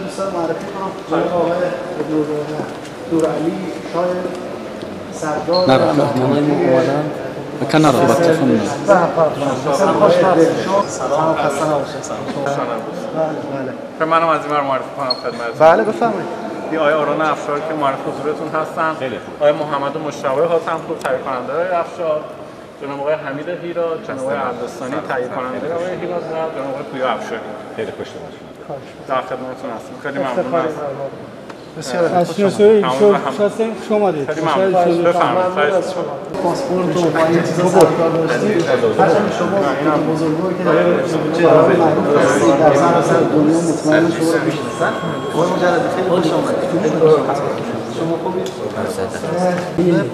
دوستان معرفی کنم جناب آقای دورعلی شاید سردار کنار باتفون سلام خسته نباشید. بله منم از این ور معرفی کنم خدمتتون. بله بفرمایید. آقای آرون افشار که معرف حضورتون هستن. آقای محمد مشتبه حاتم‌پور تهیه کننده افشار، جناب آقای حمید هیراد، جناب آقای عبدالستانی تهیه کننده آقای هیراد و جناب آقای پویا افشاری. خیلی خوش اومدید. در خدمتتون هستم. خیلی ممنون هستم. بسیار شما اومدید. خیلی ممنون. بفرمایید. پاسپورت و با این چیزا سرکار داشتید. هرچند شما بزرگواری که جناب معروف هستید در سراسر دنیا مطمئنا شما رو میشناسن. آقای مجرد خیلی خوش آمدید. شما خوبید؟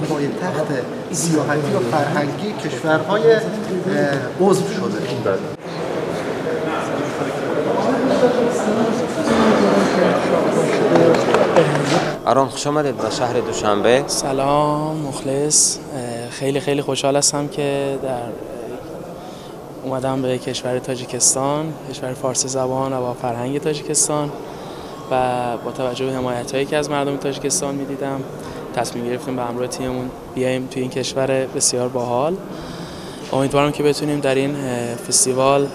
پایتخت سیاحتی و فرهنگی کشورهای عضو شده. آرون خوش آمدید به شهر دوشنبه. سلام مخلص، خیلی خوشحال هستم که اومدم به کشور تاجیکستان، کشور فارسی زبان و با فرهنگ تاجیکستان و با توجه به حمایت‌هایی که از مردم تاجیکستان می‌دیدم تصمیم گرفتیم به همراه تیممون بیایم توی این کشور بسیار باحال. امیدوارم که بتونیم در این فستیوال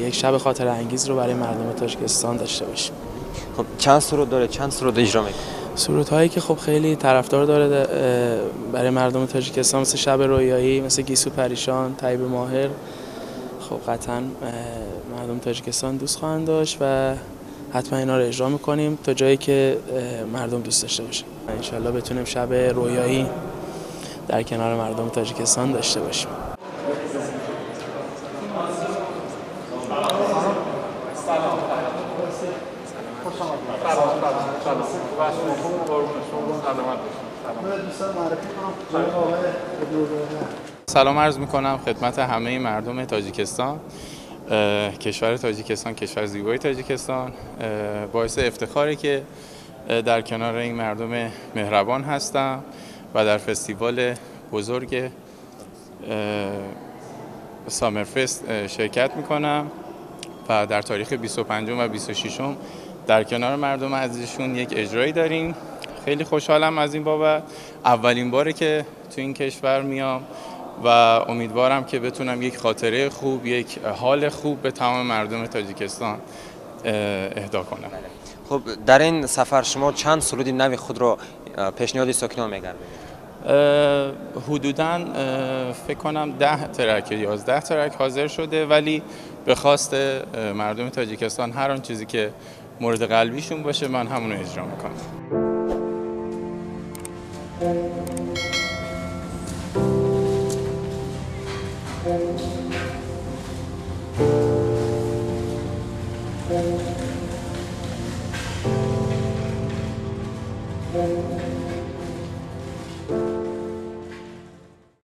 یک شب خاطره انگیز رو برای مردم تاجیکستان داشته باشیم. خب چند سرود داره؟ چند سرود اجرا می‌کنید؟ سرودهایی که خب خیلی طرفدار داره برای مردم تاجیکستان، مثل شب رویایی، مثل گیسو پریشان، طیب ماهر، خب قطعا مردم تاجیکستان دوست خواهند داشت و حتما اینا رو اجرا میکنیم تا جایی که مردم دوست داشته باشه. انشالله بتونیم شب رویایی در کنار مردم تاجیکستان داشته باشیم. سلام عرض میکنم خدمت همه مردم تاجیکستان. کشور تاجیکستان کشور زیبای تاجیکستان، باعث افتخاره که در کنار این مردم مهربان هستم و در فستیوال بزرگ سامرفست شرکت میکنم و در تاریخ 25 و 26 در کنار مردم عزیزشون یک اجرایی داریم. خیلی خوشحالم از این بابت، اولین باره که تو این کشور میام و امیدوارم که بتونم یک خاطره خوب، یک حال خوب به تمام مردم تاجیکستان اهدا کنم. خب در این سفر شما چند سرود نوی خود رو پیشنهاد ساکنان می‌گردونید؟ حدوداً فکر کنم 10 ترک یا 11 ترک حاضر شده، ولی به خواست مردم تاجیکستان هر آن چیزی که مورد قلبیشون باشه من همون رو اجرا میکنم.